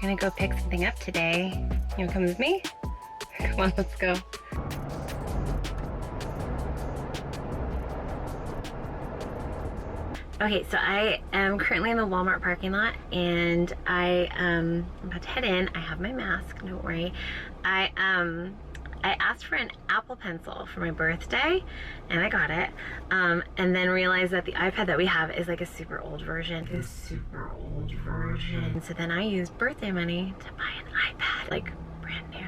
gonna go pick something up today. You wanna come with me? Come on, let's go. Okay, so I am currently in the Walmart parking lot and I'm about to head in. I have my mask, don't worry. I asked for an Apple Pencil for my birthday and I got it. And then realized that the iPad that we have is like a super old version. So then I used birthday money to buy an iPad, like brand new.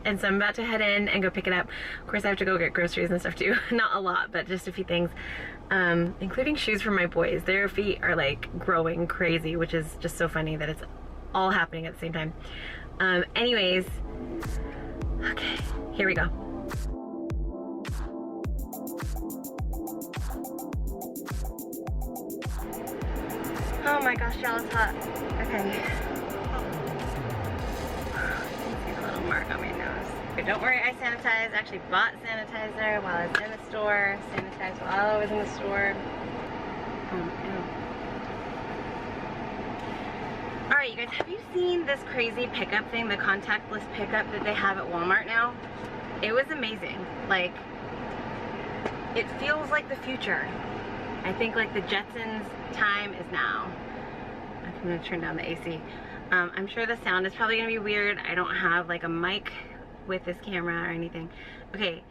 And so I'm about to head in and go pick it up. Of course I have to go get groceries and stuff too. Not a lot, but just a few things. Including shoes for my boys. Their feet are like growing crazy, which is just so funny that it's all happening at the same time. Anyways, okay, here we go. Oh my gosh, y'all, it's hot. Okay. See the little mark on my nose. But don't worry, I sanitized. I actually bought sanitizer while I was in the store. Sanitized while I was in the store. Alright, you guys, have you seen this crazy pickup thing, the contactless pickup that they have at Walmart now? It was amazing. Like, it feels like the future. I think like the Jetsons time is now. I'm gonna turn down the AC. I'm sure the sound is probably gonna be weird. I don't have like a mic with this camera or anything. Okay,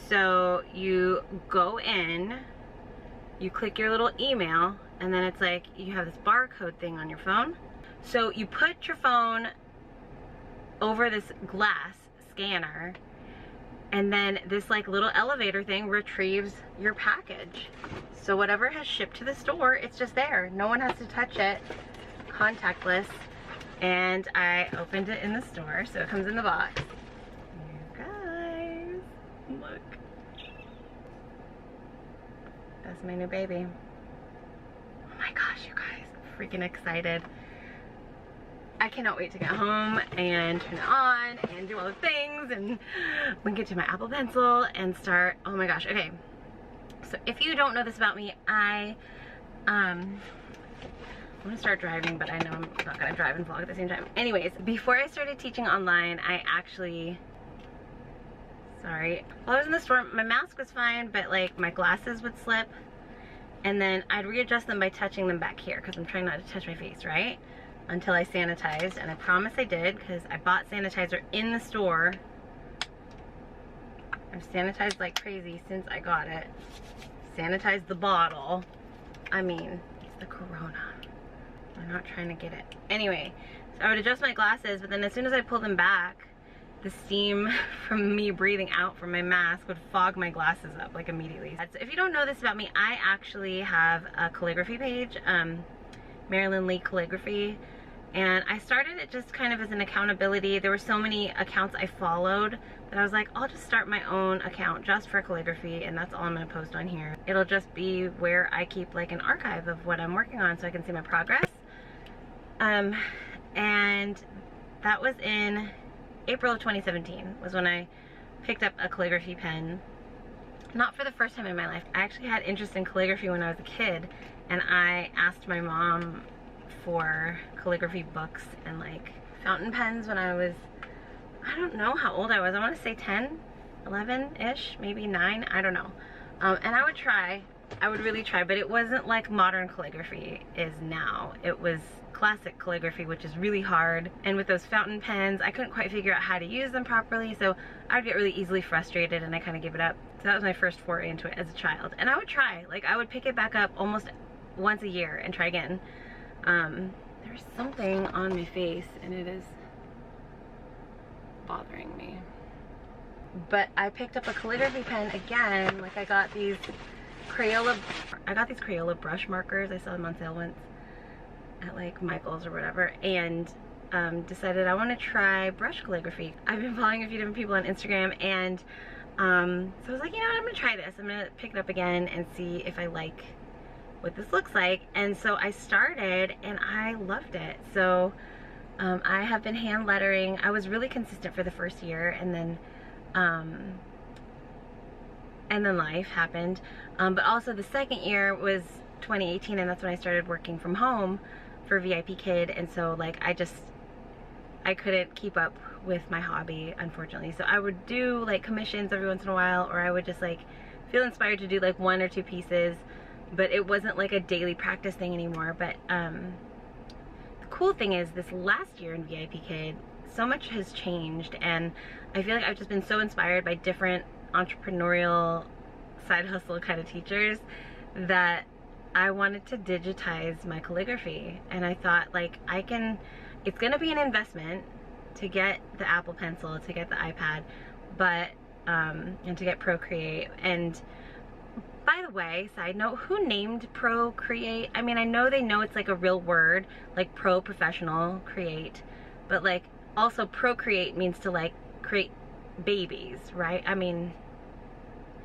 so you go in, you click your little email, and then it's like you have this barcode thing on your phone. So you put your phone over this glass scanner, and then this like little elevator thing retrieves your package. So whatever has shipped to the store, it's just there. No one has to touch it. Contactless. And I opened it in the store, so it comes in the box. You guys, look. That's my new baby. Oh my gosh, you guys, I'm freaking excited. I cannot wait to get home and turn it on and do all the things and link it to my Apple Pencil and start. Oh my gosh, okay. So if you don't know this about me, I'm gonna start driving, but I know I'm not gonna drive and vlog at the same time. Anyways, before I started teaching online, I actually, sorry, while I was in the store, my mask was fine, but like my glasses would slip, and then I'd readjust them by touching them back here, because I'm trying not to touch my face, right? Until I sanitized, and I promise I did, because I bought sanitizer in the store. I've sanitized like crazy since I got it. Sanitized the bottle. I mean, it's the corona. I'm not trying to get it. Anyway, so I would adjust my glasses, but then as soon as I pull them back, the steam from me breathing out from my mask would fog my glasses up like immediately. So if you don't know this about me, I actually have a calligraphy page, Marilyn Calligraphy, and I started it just kind of as an accountability. There were so many accounts I followed that I was like, I'll just start my own account just for calligraphy, and that's all I'm gonna post on here. It'll just be where I keep like an archive of what I'm working on so I can see my progress. And that was in April of 2017 was when I picked up a calligraphy pen. Not for the first time in my life. I actually had interest in calligraphy when I was a kid, and I asked my mom for calligraphy books and like fountain pens when I was, I don't know how old I was. I want to say 10, 11-ish, maybe 9, I don't know. And I would try, I would really try, but it wasn't like modern calligraphy is now. It was classic calligraphy, which is really hard. And with those fountain pens, I couldn't quite figure out how to use them properly, so I would get really easily frustrated and I kind of give it up. So that was my first foray into it as a child. And I would try, like I would pick it back up almost once a year and try again. There's something on my face and it is bothering me. But I picked up a calligraphy pen again. Like I got these Crayola brush markers. I saw them on sale once at like Michael's or whatever, and decided I want to try brush calligraphy. I've been following a few different people on Instagram, and so I was like, you know what, I'm gonna try this. I'm gonna pick it up again and see if I like what this looks like. And so I started and I loved it. So I have been hand lettering. I was really consistent for the first year, and then life happened. But also the second year was 2018, and that's when I started working from home for VIP Kid. And so like I just I couldn't keep up with my hobby, unfortunately. So I would do like commissions every once in a while, or I would just like feel inspired to do like 1 or 2 pieces, but it wasn't like a daily practice thing anymore. But the cool thing is this last year in VIP Kid, so much has changed, and I feel like I've just been so inspired by different entrepreneurial side hustle kind of teachers that I wanted to digitize my calligraphy. And I thought, like, it's gonna be an investment to get the Apple Pencil, to get the iPad, but and to get Procreate. And by the way, side note, who named Procreate? I mean, I know they know it's like a real word, like pro, professional, create, but like also procreate means to like create babies, right? I mean,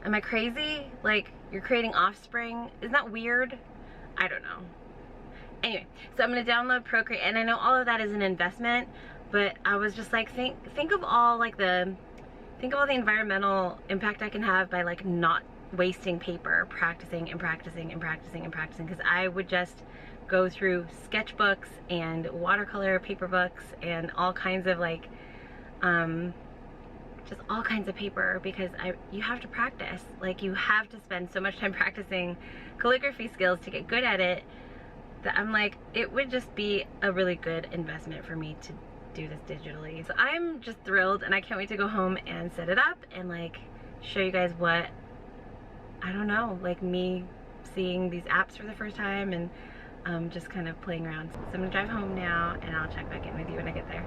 am I crazy? Like, you're creating offspring? Isn't that weird? I don't know. Anyway, so I'm gonna download Procreate, and I know all of that is an investment, but I was just like, think of all the environmental impact I can have by like not wasting paper, practicing and practicing and practicing and practicing, because I would just go through sketchbooks and watercolor paper books and all kinds of like just all kinds of paper, because you have to practice. Like, you have to spend so much time practicing calligraphy skills to get good at it, that I'm like, it would just be a really good investment for me to do this digitally. So I'm just thrilled, and I can't wait to go home and set it up and like show you guys what, I don't know, like me seeing these apps for the first time and just kind of playing around. So I'm gonna drive home now, and I'll check back in with you when I get there.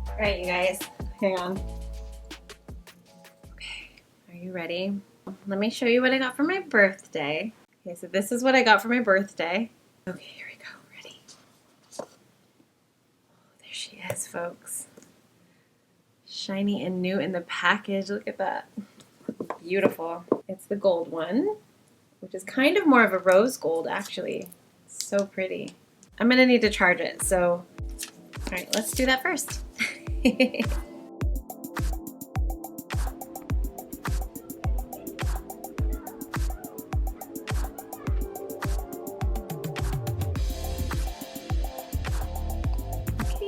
All right, you guys, hang on. Okay, are you ready? Let me show you what I got for my birthday. Okay, so this is what I got for my birthday. Okay, here we go, ready? Oh, there she is, folks. Shiny and new in the package, look at that. Beautiful. It's the gold one, which is kind of more of a rose gold, actually. So pretty. I'm gonna need to charge it, so, all right, let's do that first. Okay,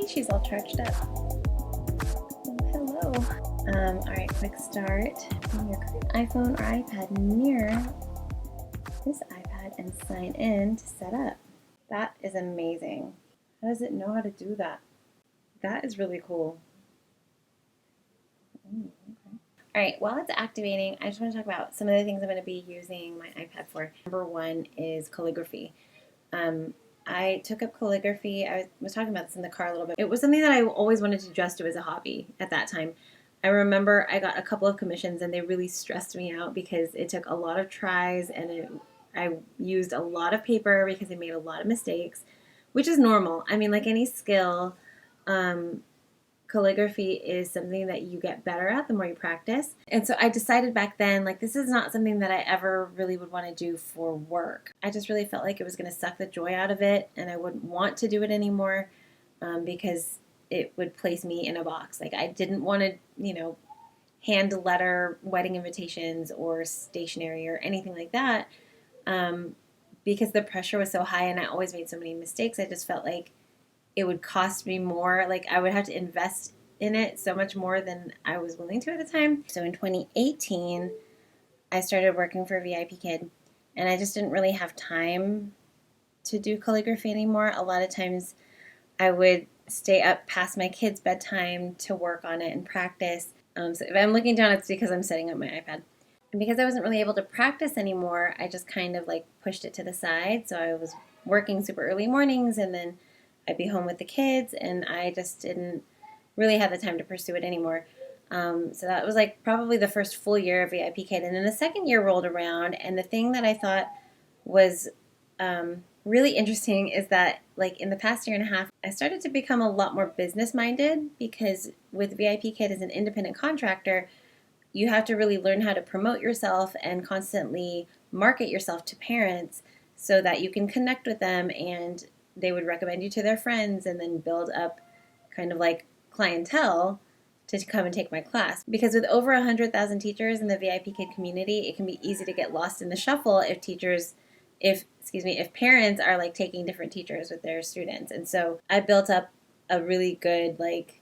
she's all charged up. Oh, hello. All right, quick start. Bring your current iPhone or iPad near this iPad and sign in to set up. That is amazing. How does it know how to do that? That is really cool. Okay. All right, while it's activating, I just want to talk about some of the things I'm going to be using my iPad for. Number one is calligraphy. I took up calligraphy. I was talking about this in the car a little bit. It was something that I always wanted to just do as a hobby at that time. I remember I got a couple of commissions, and they really stressed me out because it took a lot of tries, and I used a lot of paper because I made a lot of mistakes, which is normal. I mean, like any skill, calligraphy is something that you get better at the more you practice. And so I decided back then, like, this is not something that I ever really would want to do for work. I just really felt like it was going to suck the joy out of it, and I wouldn't want to do it anymore because it would place me in a box. Like, I didn't want to, hand letter wedding invitations or stationery or anything like that because the pressure was so high and I always made so many mistakes. I just felt like it would cost me more. Like, I would have to invest in it so much more than I was willing to at the time. So in 2018, I started working for VIP Kid, and I just didn't really have time to do calligraphy anymore. A lot of times I would stay up past my kids' bedtime to work on it and practice. So if I'm looking down, it's because I'm setting up my iPad. And because I wasn't really able to practice anymore, I just kind of like pushed it to the side. So I was working super early mornings, and then I'd be home with the kids, and I just didn't really have the time to pursue it anymore. So that was like probably the first full year of VIP Kid. And then the second year rolled around, and the thing that I thought was really interesting is that, like, in the past year and a half, I started to become a lot more business minded, because with VIP Kid as an independent contractor, you have to really learn how to promote yourself and constantly market yourself to parents so that you can connect with them and they would recommend you to their friends and then build up kind of like clientele to come and take my class. Because with over 100,000 teachers in the VIP Kid community, it can be easy to get lost in the shuffle if parents are like taking different teachers with their students. And so I built up a really good like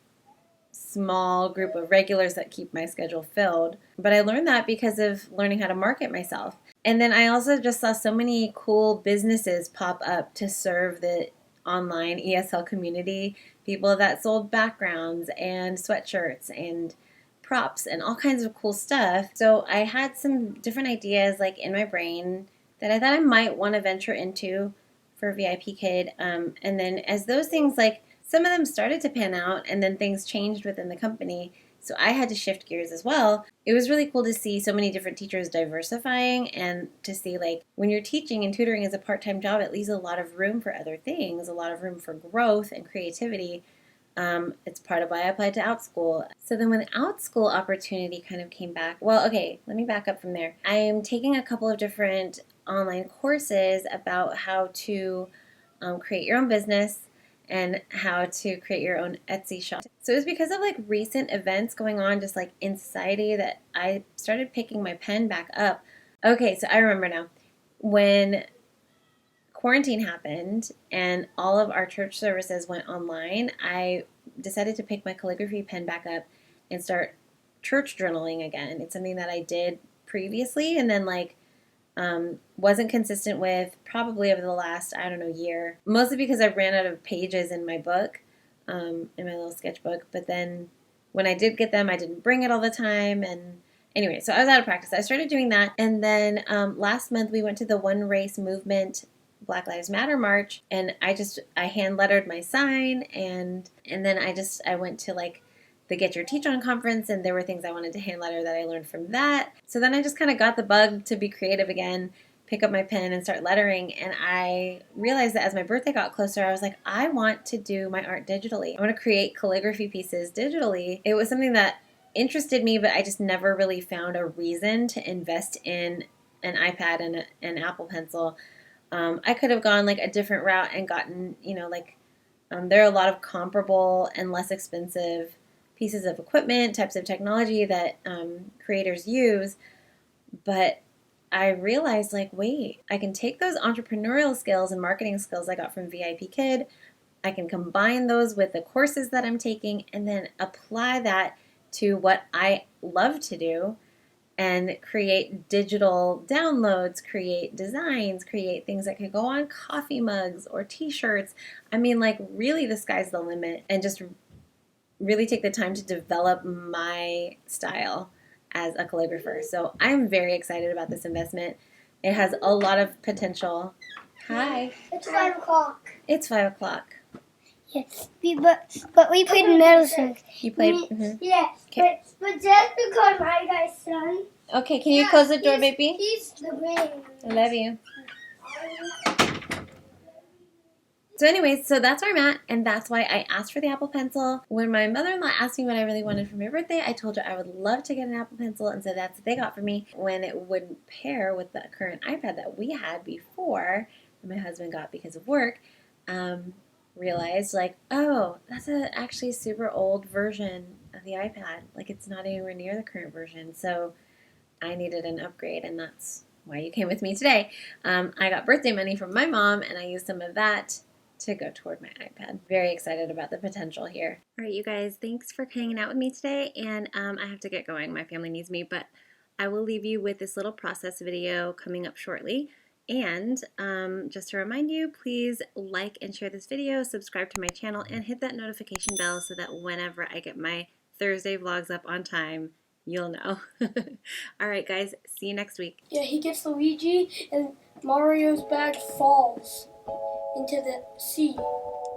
small group of regulars that keep my schedule filled. But I learned that because of learning how to market myself. And then I also just saw so many cool businesses pop up to serve the online ESL community, people that sold backgrounds and sweatshirts and props and all kinds of cool stuff. So I had some different ideas like in my brain that I thought I might want to venture into for VIP Kid. And then as those things, like some of them started to pan out and then things changed within the company. So I had to shift gears as well. It was really cool to see so many different teachers diversifying and to see like when you're teaching and tutoring as a part-time job, it leaves a lot of room for other things, a lot of room for growth and creativity. It's part of why I applied to OutSchool. So then when the OutSchool opportunity kind of came back, well, okay, let me back up from there. I am taking a couple of different online courses about how to create your own business and how to create your own Etsy shop. So it was because of like recent events going on just like in society that I started picking my pen back up. Okay, so I remember now. When quarantine happened and all of our church services went online, I decided to pick my calligraphy pen back up and start church journaling again. It's something that I did previously and then like wasn't consistent with probably over the last, I don't know, year. Mostly because I ran out of pages in my book, in my little sketchbook. But then when I did get them, I didn't bring it all the time. And anyway, so I was out of practice. I started doing that. And then last month we went to the One Race Movement Black Lives Matter March. And I hand lettered my sign. And then I went to like the Get Your Teach On conference, and there were things I wanted to hand letter that I learned from that. So then I just kind of got the bug to be creative again, pick up my pen and start lettering. And I realized that as my birthday got closer, I was like, I want to do my art digitally. I want to create calligraphy pieces digitally. It was something that interested me, but I just never really found a reason to invest in an iPad and an Apple Pencil. I could have gone like a different route and gotten, there are a lot of comparable and less expensive pieces of equipment, types of technology that creators use. But I realized, like, wait, I can take those entrepreneurial skills and marketing skills I got from VIP Kid, I can combine those with the courses that I'm taking, and then apply that to what I love to do and create digital downloads, create designs, create things that could go on coffee mugs or t-shirts. I mean, like, really the sky's the limit, and just really take the time to develop my style as a calligrapher. So I'm very excited about this investment. It has a lot of potential. Hi. It's 5 o'clock. It's 5 o'clock. Yes, but we played medicine. You played? Yeah, but just because my guy's son. Okay, can you close the door, baby? He's the brain. I love you. So anyways, so that's where I'm at, and that's why I asked for the Apple Pencil. When my mother-in-law asked me what I really wanted for my birthday, I told her I would love to get an Apple Pencil, and so that's what they got for me. When it wouldn't pair with the current iPad that we had before, and my husband got because of work, realized like, oh, that's actually a super old version of the iPad. Like, it's not anywhere near the current version, so I needed an upgrade, and that's why you came with me today. I got birthday money from my mom, and I used some of that to go toward my iPad. Very excited about the potential here. All right, you guys, thanks for hanging out with me today, and I have to get going. My family needs me, but I will leave you with this little process video coming up shortly. And just to remind you, please like and share this video, subscribe to my channel, and hit that notification bell so that whenever I get my Thursday vlogs up on time, you'll know. All right, guys, see you next week. Yeah, he gets Luigi, and Mario's bag falls into the sea.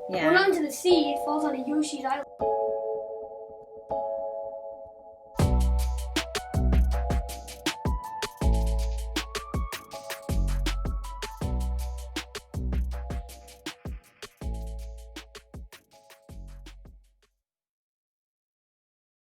Yeah. Well, not into the sea, it falls on a Yoshi's island.